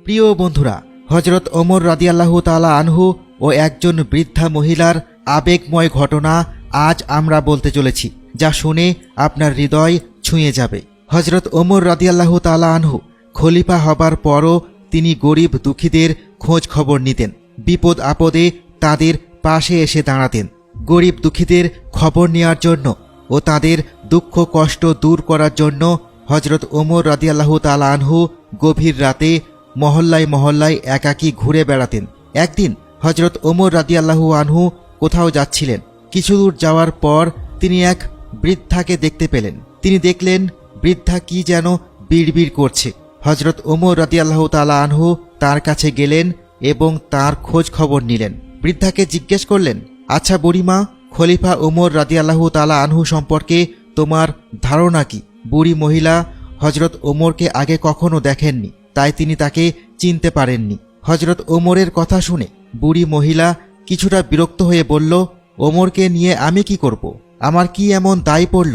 প্রিয় বন্ধুরা, হযরত ওমর রাদিয়াল্লাহু তাআলা আনহু ও একজন বৃদ্ধা মহিলার আবেগময় ঘটনা আজ আমরা বলতে চলেছি, যা শুনে আপনার হৃদয় ছুঁয়ে যাবে। হযরত ওমর রাদিয়াল্লাহু তাআলা আনহু খলিফা হবার পরও তিনি গরিব দুঃখীদের খোঁজ খবর নিতেন, বিপদ আপদে তাদের পাশে এসে দাঁড়াতেন। গরিব দুঃখীদের খবর নেওয়ার জন্য ও তাদের দুঃখ কষ্ট দূর করার জন্য হযরত ওমর রাদিয়াল্লাহু তাআলা আনহু গভীর রাতে মহল্লায় মহল্লায় একাকী ঘুরে বেড়াতেন। একদিন হযরত ওমর রাদিয়াল্লাহু আনহু কোথাও যাচ্ছিলেন। কিছু দূর যাওয়ার পর তিনি এক বৃদ্ধাকে দেখতে পেলেন। তিনি দেখলেন বৃদ্ধা কি যেন বিড়বিড় করছে। হযরত ওমর রাদিয়াল্লাহু তাআলা আনহু তার কাছে গেলেন এবং তার খোঁজ খবর নিলেন। বৃদ্ধাকে জিজ্ঞেস করলেন, আচ্ছা বুড়িমা, খলিফা ওমর রাদিয়াল্লাহু তাআলা আনহু সম্পর্কে তোমার ধারণা কি? বুড়ি মহিলা হযরত ওমরকে আগে কখনো দেখেননি, তাই তিনি তাকে চিনতে পারেননি। হযরত ওমরের কথা শুনে বুড়ি মহিলা কিছুটা বিরক্ত হয়ে বলল, ওমরকে নিয়ে আমি কি করব? আমার কি এমন দায় পড়ল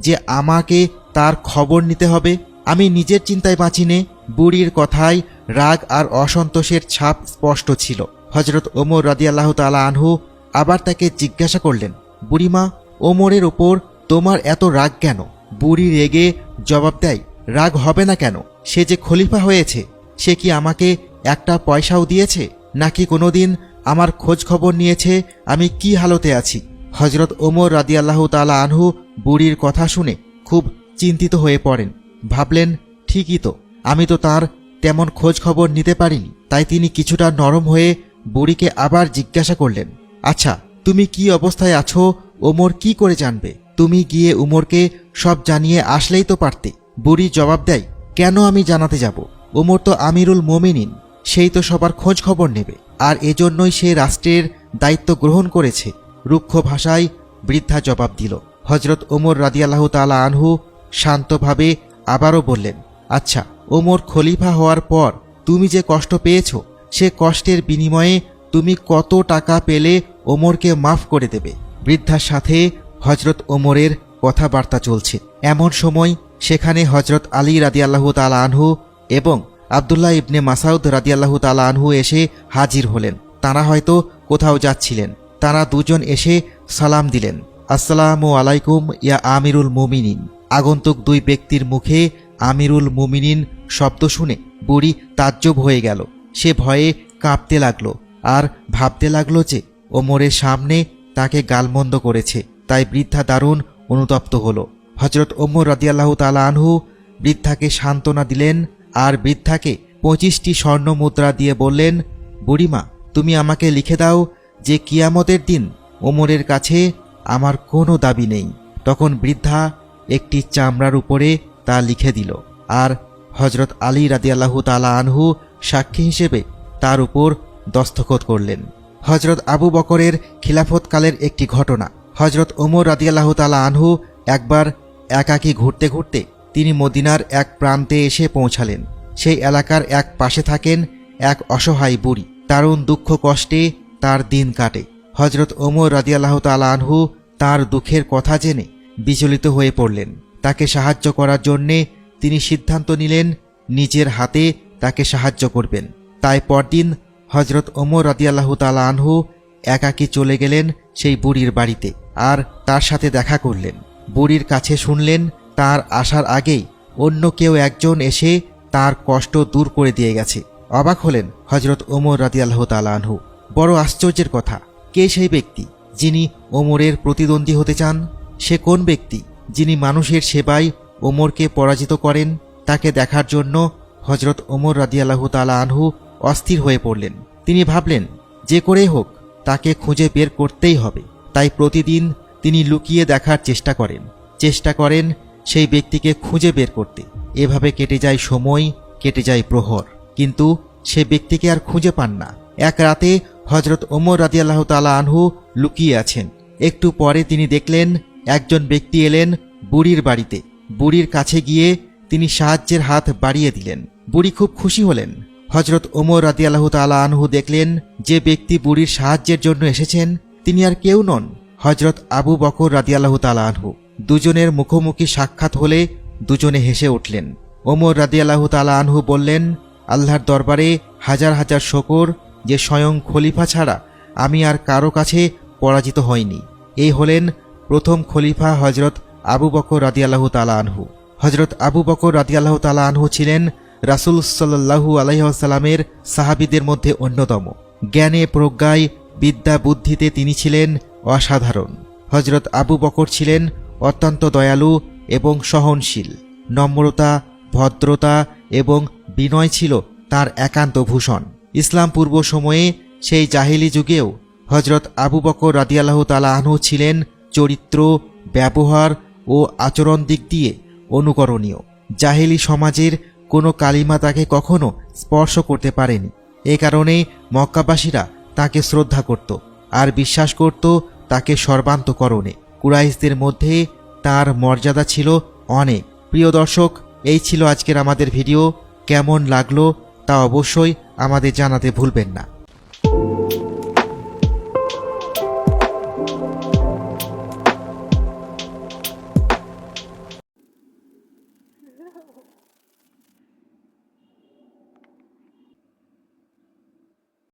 যে আমাকে তার খবর নিতে হবে? আমি নিজের চিন্তায় বাঁচি নে। বুড়ির কথায় রাগ আর অসন্তোষের ছাপ স্পষ্ট ছিল। হযরত ওমর রাদিয়াল্লাহু তাআলা আনহু আবার তাকে জিজ্ঞাসা করলেন, বুড়িমা, ওমরের ওপর তোমার এত রাগ কেন? বুড়ি রেগে জবাব দেয়, রাগ হবে না কেন? সে যে খলিফা হয়েছে, সে কি আমাকে একটা পয়সাও দিয়েছে, নাকি কোনোদিন আমার খোঁজ খবর নিয়েছে আমি কি হালতে আছি? হযরত ওমর রাদিয়াল্লাহু তাআলা আনহু বুড়ির কথা শুনে খুব চিন্তিত হয়ে পড়েন। ভাবলেন, ঠিকই তো, আমি তো তার তেমন খোঁজ খবর নিতে পারিনি। তাই তিনি কিছুটা নরম হয়ে বুড়িকে আবার জিজ্ঞাসা করলেন, আচ্ছা, তুমি কি অবস্থায় আছো ওমর কি করে জানবে? তুমি গিয়ে উমরকে সব জানিয়ে আসলেই তো পারতে। বুড়ি জবাব দেয়, কেন আমি জানাতে যাব? ওমর তো আমিরুল মুমিনিন, সেই তো সবার খোঁজ খবর নেবে, আর এজন্যই সে রাষ্ট্রের দায়িত্ব গ্রহণ করেছে। রুক্ষ ভাষায় বৃদ্ধা জবাব দিল। হযরত ওমর রাদিয়াল্লাহু তাআলা আনহু শান্তভাবে আবারও বললেন, আচ্ছা, ওমর খলিফা হওয়ার পর তুমি যে কষ্ট পেয়েছ, সে কষ্টের বিনিময়ে তুমি কত টাকা পেলে ওমরকে মাফ করে দেবে? বৃদ্ধার সাথে হযরত ওমরের কথাবার্তা চলছে। এমন সময় সেখানে হযরত আলী রাদিয়াল্লাহু তাআলা আনহু এবং আব্দুল্লাহ ইবনে মাসউদ রাদিয়াল্লাহু তাআলা আনহু এসে হাজির হলেন। তারা হয়তো কোথাও যাচ্ছিলেন। তারা দুজন এসে সালাম দিলেন, আসসালামু আলাইকুম ইয়া আমিরুল মুমিনিন। আগন্তুক দুই ব্যক্তির মুখে আমিরুল মুমিনিন শব্দ শুনে বুড়ি তাজ্জব হয়ে গেল। সে ভয়ে কাঁপতে লাগলো আর ভাবতে লাগলো যে ওমরের সামনে তাকে গালমন্দ করেছে। তাই বৃদ্ধা দারুণ অনুতপ্ত হল। হযরত ওমর রাদিয়াল্লাহু তাআলা আনহু বৃদ্ধাকে সান্ত্বনা দিলেন আর বৃদ্ধাকে 25টি স্বর্ণ মুদ্রা দিয়ে বললেন, বুড়িমা, তুমি আমাকে লিখে দাও যে কিয়ামতের দিন ওমরের কাছে আমার কোনো দাবি নেই। তখন বৃদ্ধা একটি চামড়ার উপরে তা লিখে দিল আর হযরত আলী রাদিয়াল্লাহু তাআলা আনহু সাক্ষী হিসেবে তার উপর দস্তখত করলেন। হযরত আবু বকরের খিলাফতকালের একটি ঘটনা। হযরত ওমর রাদিয়াল্লাহু তাআলা আনহু একবার একাকী ঘুরতে ঘুরতে তিনি মদিনার এক প্রান্তে এসে পৌঁছালেন। সেই এলাকার এক পাশে থাকেন এক অসহায় বুড়ি। দারুণ দুঃখ কষ্টে তার দিন কাটে। হযরত ওমর রাদিয়াল্লাহু তাআলা আনহু তার দুঃখের কথা জেনে বিচলিত হয়ে পড়লেন। তাকে সাহায্য করার জন্যে তিনি সিদ্ধান্ত নিলেন নিজের হাতে তাকে সাহায্য করবেন। তাই পরদিন হযরত ওমর রাদিয়াল্লাহু তাআলা আনহু একাকী চলে গেলেন সেই বুড়ির বাড়িতে আর তার সাথে দেখা করলেন। বুড়ির কাছে শুনলেন তার আসার আগেই অন্য কেউ একজন এসে তার কষ্ট দূর করে দিয়ে গেছে। অবাক হলেন হযরত ওমর রাদিয়াল্লাহু তাআলা আনহু। বড় আশ্চর্যের কথা, কে সেই ব্যক্তি যিনি ওমরের প্রতিদ্বন্দ্বী হতে চান? সে কোন ব্যক্তি যিনি মানুষের সেবায় ওমরকে পরাজিত করেন? তাকে দেখার জন্য হযরত ওমর রাদিয়াল্লাহু তাআলা আনহু অস্থির হয়ে পড়লেন। তিনি ভাবলেন, যে করেই হোক তাকে খুঁজে বের করতেই হবে। তাই প্রতিদিন তিনি লুকিয়ে দেখার চেষ্টা করেন সেই ব্যক্তিকে খুঁজে বের করতে। এভাবে কেটে যায় সময়, কেটে যায় প্রহর, কিন্তু সে ব্যক্তিকে আর খুঁজে পান না। এক রাতে হযরত ওমর রাদিয়াল্লাহু তাআলা আনহু লুকিয়ে আছেন। একটু পরে তিনি দেখলেন একজন ব্যক্তি এলেন বুড়ির বাড়িতে। বুড়ির কাছে গিয়ে তিনি সাহায্যের হাত বাড়িয়ে দিলেন। বুড়ি খুব খুশি হলেন। হযরত ওমর রাদিয়াল্লাহু তাআলা আনহু দেখলেন যে ব্যক্তি বুড়ির সাহায্যের জন্য এসেছেন তিনি আর কেউ নন, হযরত আবু বকর রাদিয়াল্লাহু তাআলা আনহু। দুজনের মুখোমুখি সাক্ষাৎ হলে দুজনে হেসে উঠলেন। ওমর রাদিয়াল্লাহু তাআলা আনহু বললেন, আল্লাহর দরবারে হাজার হাজার শকর যে স্বয়ং খলিফা ছাড়া আমি আর কারো কাছে পরাজিত হইনি। এই হলেন প্রথম খলিফা হজরত আবু বকর রাদিয়াল্লাহু তাআলা আনহু। হজরত আবু বকর রাদিয়াল্লাহু তাআলা আনহু ছিলেন রাসূল সাল্লাল্লাহু আলাইহি ওয়াসাল্লামের সাহাবীদের মধ্যে অন্যতম। জ্ঞানে প্রজ্ঞায় বিদ্যা বুদ্ধিতে তিনি ছিলেন অসাধারণ। হজরত আবু বকর ছিলেন অত্যন্ত দয়ালু এবং সহনশীল। নম্রতা, ভদ্রতা এবং বিনয় ছিল তার একান্ত ভূষণ। ইসলাম পূর্ব সময়ে সেই জাহিলি যুগেও হজরত আবু বকর রাদিয়াল্লাহু তাআলা আনহু ছিলেন চরিত্র, ব্যবহার ও আচরণ দিক দিয়ে অনুকরণীয়। জাহিলি সমাজের কোনো কালিমা তাকে কখনো স্পর্শ করতে পারেনি। এ কারণে মক্কাবাসীরা তাকে শ্রদ্ধা করত আর বিশ্বাস করত তাকে সর্বান্তকরণে। কুরাইশদের মধ্যে তার মর্যাদা ছিল অনেক। প্রিয় দর্শক, এই ছিল আজকের আমাদের ভিডিও। কেমন লাগলো তা অবশ্যই আমাদের জানাতে ভুলবেন না।